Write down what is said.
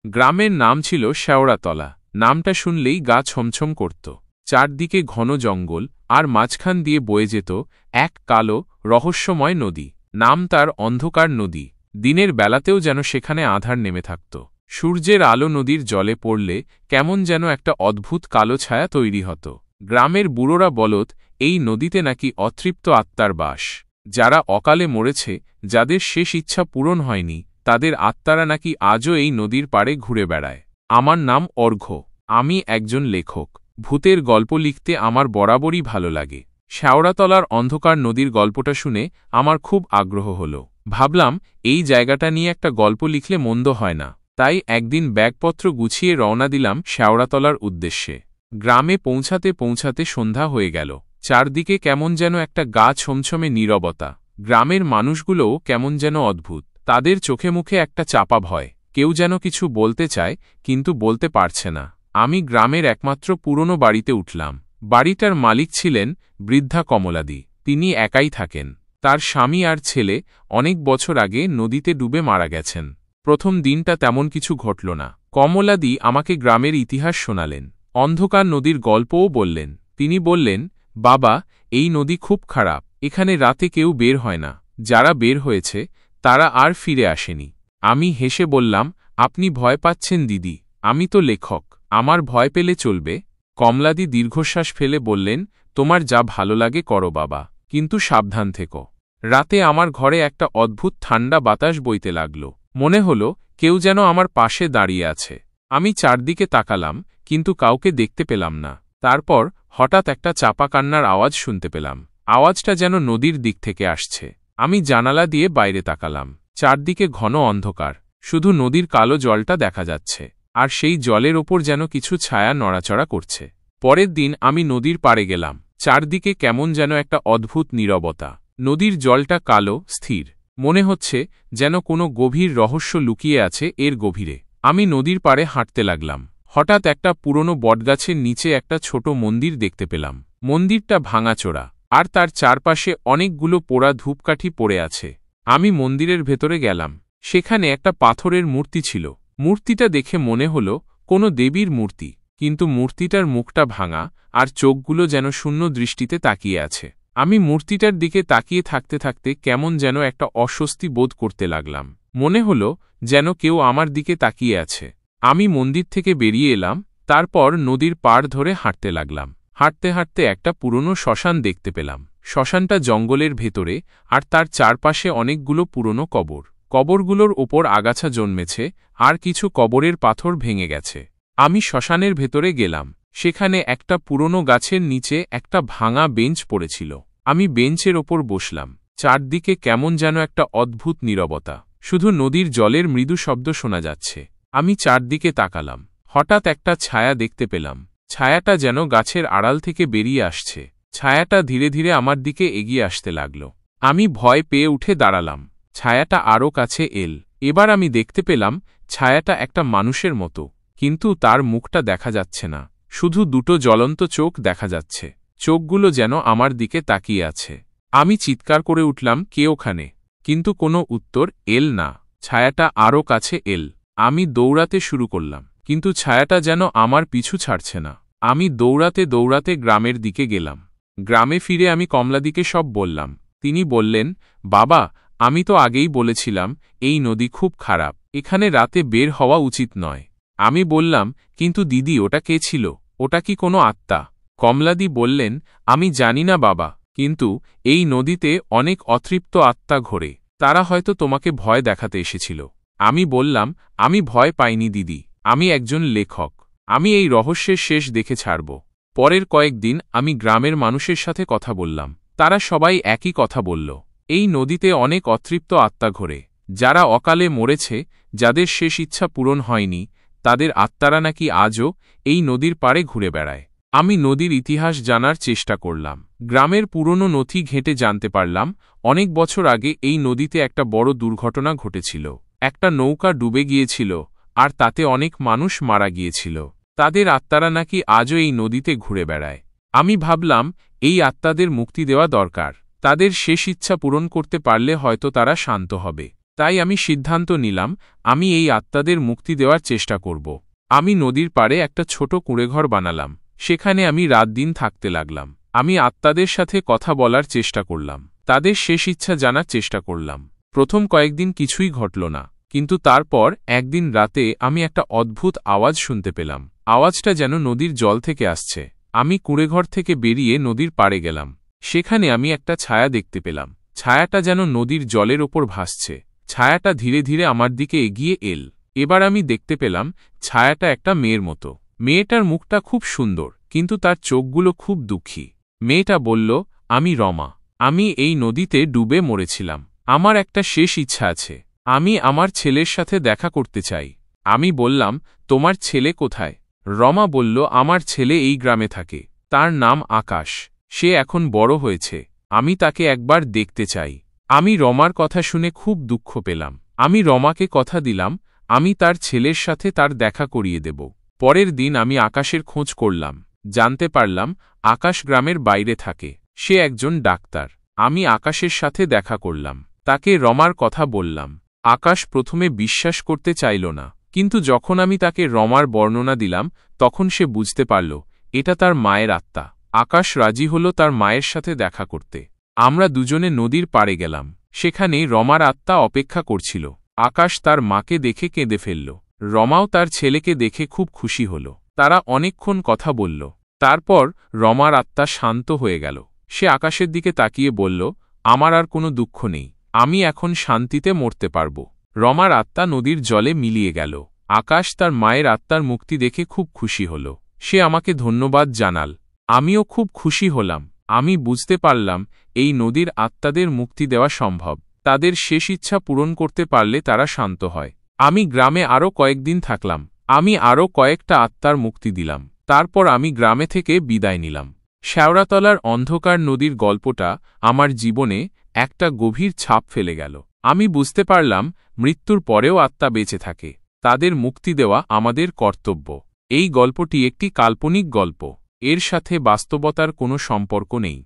গ্রামের নাম ছিল শেওড়াতলা। নামটা শুনলেই গা ছমছম করত। চারদিকে ঘন জঙ্গল, আর মাঝখান দিয়ে বয়ে যেত এক কালো, রহস্যময় নদী। নাম তার অন্ধকার নদী। দিনের বেলাতেও যেন সেখানে আঁধার নেমে থাকত। সূর্যের আলো নদীর জলে পড়লে কেমন যেন একটা অদ্ভুত কালো ছায়া তৈরি হতো। গ্রামের বুড়োরা বলত, এই নদীতে নাকি অতৃপ্ত আত্মার বাস। যারা অকালে মরেছে, যাদের শেষ ইচ্ছা পূরণ হয়নি, তাদের আত্মারা নাকি আজও এই নদীর পাড়ে ঘুরে বেড়ায়। আমার নাম অর্ঘ্য। আমি একজন লেখক। ভূতের গল্প লিখতে আমার বরাবরই ভালো লাগে। শেওড়াতলার অন্ধকার নদীর গল্পটা শুনে আমার খুব আগ্রহ হল। ভাবলাম, এই জায়গাটা নিয়ে একটা গল্প লিখলে মন্দ হয় না। তাই একদিন ব্যাগপত্র গুছিয়ে রওনা দিলাম শেওড়াতলার উদ্দেশ্যে। গ্রামে পৌঁছাতে পৌঁছাতে সন্ধ্যা হয়ে গেল। চারদিকে কেমন যেন একটা গা ছমছমে নীরবতা। গ্রামের মানুষগুলোও কেমন যেন অদ্ভুত। তাদের চোখে মুখে একটা চাপা ভয়। কেউ যেন কিছু বলতে চায়, কিন্তু বলতে পারছে না। আমি গ্রামের একমাত্র পুরনো বাড়িতে উঠলাম। বাড়িটার মালিক ছিলেন বৃদ্ধা কমলাদি। তিনি একাই থাকেন। তার স্বামী আর ছেলে অনেক বছর আগে নদীতে ডুবে মারা গেছেন। প্রথম দিনটা তেমন কিছু ঘটল না। কমলাদি আমাকে গ্রামের ইতিহাস শোনালেন। অন্ধকার নদীর গল্পও বললেন। তিনি বললেন, বাবা, এই নদী খুব খারাপ। এখানে রাতে কেউ বের হয় না। যারা বের হয়েছে তারা আর ফিরে আসেনি। আমি হেসে বললাম, আপনি ভয় পাচ্ছেন দিদি, আমি তো লেখক, আমার ভয় পেলে চলবে? কমলাদি দীর্ঘশ্বাস ফেলে বললেন, তোমার যা ভালো লাগে করো বাবা, কিন্তু সাবধান থেকো। রাতে আমার ঘরে একটা অদ্ভুত ঠান্ডা বাতাস বইতে লাগল। মনে হল কেউ যেন আমার পাশে দাঁড়িয়ে আছে। আমি চারদিকে তাকালাম, কিন্তু কাউকে দেখতে পেলাম না। তারপর হঠাৎ একটা চাপা কান্নার আওয়াজ শুনতে পেলাম। আওয়াজটা যেন নদীর দিক থেকে আসছে। আমি জানালা দিয়ে বাইরে তাকালাম। চারদিকে ঘন অন্ধকার, শুধু নদীর কালো জলটা দেখা যাচ্ছে, আর সেই জলের ওপর যেন কিছু ছায়া নড়াচড়া করছে। পরের দিন আমি নদীর পাড়ে গেলাম। চারদিকে কেমন যেন একটা অদ্ভুত নীরবতা। নদীর জলটা কালো, স্থির। মনে হচ্ছে যেন কোনো গভীর রহস্য লুকিয়ে আছে এর গভীরে। আমি নদীর পাড়ে হাঁটতে লাগলাম। হঠাৎ একটা পুরনো বটগাছের নিচে একটা ছোট মন্দির দেখতে পেলাম। মন্দিরটা ভাঙাচোরা, আর তার চারপাশে অনেকগুলো পোড়া ধূপকাঠি পড়ে আছে। আমি মন্দিরের ভেতরে গেলাম। সেখানে একটা পাথরের মূর্তি ছিল। মূর্তিটা দেখে মনে হল কোনো দেবীর মূর্তি, কিন্তু মূর্তিটার মুখটা ভাঙা, আর চোখগুলো যেন শূন্য দৃষ্টিতে তাকিয়ে আছে। আমি মূর্তিটার দিকে তাকিয়ে থাকতে থাকতে কেমন যেন একটা অস্বস্তি বোধ করতে লাগলাম। মনে হল যেন কেউ আমার দিকে তাকিয়ে আছে। আমি মন্দির থেকে বেরিয়ে এলাম। তারপর নদীর পাড় ধরে হাঁটতে লাগলাম। হাঁটতে হাঁটতে একটা পুরনো শ্মশান দেখতে পেলাম। শ্মশানটা জঙ্গলের ভেতরে, আর তার চারপাশে অনেকগুলো পুরনো কবর। কবরগুলোর ওপর আগাছা জন্মেছে, আর কিছু কবরের পাথর ভেঙে গেছে। আমি শ্মশানের ভেতরে গেলাম। সেখানে একটা পুরনো গাছের নিচে একটা ভাঙা বেঞ্চ পড়েছিল। আমি বেঞ্চের ওপর বসলাম। চারদিকে কেমন যেন একটা অদ্ভুত নীরবতা। শুধু নদীর জলের মৃদু শব্দ শোনা যাচ্ছে। আমি চারদিকে তাকালাম। হঠাৎ একটা ছায়া দেখতে পেলাম। ছায়াটা যেন গাছের আড়াল থেকে বেরিয়ে আসছে। ছায়াটা ধীরে ধীরে আমার দিকে এগিয়ে আসতে লাগল। আমি ভয় পেয়ে উঠে দাঁড়ালাম। ছায়াটা আরও কাছে এল। এবার আমি দেখতে পেলাম ছায়াটা একটা মানুষের মতো, কিন্তু তার মুখটা দেখা যাচ্ছে না। শুধু দুটো জ্বলন্ত চোখ দেখা যাচ্ছে। চোখগুলো যেন আমার দিকে তাকিয়ে আছে। আমি চিৎকার করে উঠলাম, কে ওখানে? কিন্তু কোনো উত্তর এল না। ছায়াটা আরও কাছে এল। আমি দৌড়াতে শুরু করলাম, কিন্তু ছায়াটা যেন আমার পিছু ছাড়ছে না। আমি দৌড়াতে দৌড়াতে গ্রামের দিকে গেলাম। গ্রামে ফিরে আমি কমলাদিকে সব বললাম। তিনি বললেন, বাবা, আমি তো আগেই বলেছিলাম এই নদী খুব খারাপ, এখানে রাতে বের হওয়া উচিত নয়। আমি বললাম, কিন্তু দিদি, ওটা কে ছিল? ওটা কি কোনো আত্মা? কমলাদি বললেন, আমি জানি না বাবা, কিন্তু এই নদীতে অনেক অতৃপ্ত আত্মা ঘোরে। তারা হয়তো তোমাকে ভয় দেখাতে এসেছিল। আমি বললাম, আমি ভয় পাইনি দিদি, আমি একজন লেখক। আমি এই রহস্যের শেষ দেখে ছাড়ব। পরের কয়েকদিন আমি গ্রামের মানুষের সাথে কথা বললাম। তারা সবাই একই কথা বলল, এই নদীতে অনেক অতৃপ্ত আত্মা ঘোরে। যারা অকালে মরেছে, যাদের শেষ ইচ্ছা পূরণ হয়নি, তাদের আত্মারা নাকি আজও এই নদীর পাড়ে ঘুরে বেড়ায়। আমি নদীর ইতিহাস জানার চেষ্টা করলাম। গ্রামের পুরনো নথি ঘেঁটে জানতে পারলাম, অনেক বছর আগে এই নদীতে একটা বড় দুর্ঘটনা ঘটেছিল। একটা নৌকা ডুবে গিয়েছিল, আর তাতে অনেক মানুষ মারা গিয়েছিল। তাদের আত্মারা নাকি আজও এই নদীতে ঘুরে বেড়ায়। আমি ভাবলাম, এই আত্মাদের মুক্তি দেওয়া দরকার। তাদের শেষ ইচ্ছা পূরণ করতে পারলে হয়তো তারা শান্ত হবে। তাই আমি সিদ্ধান্ত নিলাম আমি এই আত্মাদের মুক্তি দেওয়ার চেষ্টা করব। আমি নদীর পাড়ে একটা ছোট কুঁড়েঘর বানালাম। সেখানে আমি রাত দিন থাকতে লাগলাম। আমি আত্মাদের সাথে কথা বলার চেষ্টা করলাম, তাদের শেষ ইচ্ছা জানার চেষ্টা করলাম। প্রথম কয়েকদিন কিছুই ঘটল না, কিন্তু তারপর একদিন রাতে আমি একটা অদ্ভুত আওয়াজ শুনতে পেলাম। আওয়াজটা যেন নদীর জল থেকে আসছে। আমি কুঁড়েঘর থেকে বেরিয়ে নদীর পাড়ে গেলাম। সেখানে আমি একটা ছায়া দেখতে পেলাম। ছায়াটা যেন নদীর জলের ওপর ভাসছে। ছায়াটা ধীরে ধীরে আমার দিকে এগিয়ে এল। এবার আমি দেখতে পেলাম ছায়াটা একটা মেয়ের মতো। মেয়েটার মুখটা খুব সুন্দর, কিন্তু তার চোখগুলো খুব দুঃখী। মেয়েটা বলল, আমি রমা। আমি এই নদীতে ডুবে মরেছিলাম। আমার একটা শেষ ইচ্ছা আছে। আমি আমার ছেলের সাথে দেখা করতে চাই। আমি বললাম, তোমার ছেলে কোথায়? রমা বলল, আমার ছেলে এই গ্রামে থাকে। তার নাম আকাশ। সে এখন বড় হয়েছে। আমি তাকে একবার দেখতে চাই। আমি রমার কথা শুনে খুব দুঃখ পেলাম। আমি রমাকে কথা দিলাম আমি তার ছেলের সাথে তার দেখা করিয়ে দেব। পরের দিন আমি আকাশের খোঁজ করলাম। জানতে পারলাম আকাশ গ্রামের বাইরে থাকে। সে একজন ডাক্তার। আমি আকাশের সাথে দেখা করলাম, তাকে রমার কথা বললাম। আকাশ প্রথমে বিশ্বাস করতে চাইল না, কিন্তু যখন আমি তাকে রমার বর্ণনা দিলাম তখন সে বুঝতে পারল এটা তার মায়ের আত্মা। আকাশ রাজি হল তার মায়ের সাথে দেখা করতে। আমরা দুজনে নদীর পাড়ে গেলাম। সেখানে রমার আত্মা অপেক্ষা করছিল। আকাশ তার মাকে দেখে কেঁদে ফেলল। রমাও তার ছেলেকে দেখে খুব খুশি হল। তারা অনেকক্ষণ কথা বলল। তারপর রমার আত্মা শান্ত হয়ে গেল। সে আকাশের দিকে তাকিয়ে বলল, আমার আর কোনো দুঃখ নেই। আমি এখন শান্তিতে মরতে পারব। রমার আত্মা নদীর জলে মিলিয়ে গেল। আকাশ তার মায়ের আত্মার মুক্তি দেখে খুব খুশি হল। সে আমাকে ধন্যবাদ জানাল। আমিও খুব খুশি হলাম। আমি বুঝতে পারলাম এই নদীর আত্মাদের মুক্তি দেওয়া সম্ভব। তাদের শেষ ইচ্ছা পূরণ করতে পারলে তারা শান্ত হয়। আমি গ্রামে আরও কয়েকদিন থাকলাম। আমি আরও কয়েকটা আত্মার মুক্তি দিলাম। তারপর আমি গ্রামে থেকে বিদায় নিলাম। শ্যাওড়াতলার অন্ধকার নদীর গল্পটা আমার জীবনে একটা গভীর ছাপ ফেলে গেল। আমি বুঝতে পারলাম মৃত্যুর পরেও আত্মা বেঁচে থাকে। তাদের মুক্তি দেওয়া আমাদের কর্তব্য। এই গল্পটি একটি কাল্পনিক গল্প। এর সাথে বাস্তবতার কোনো সম্পর্ক নেই।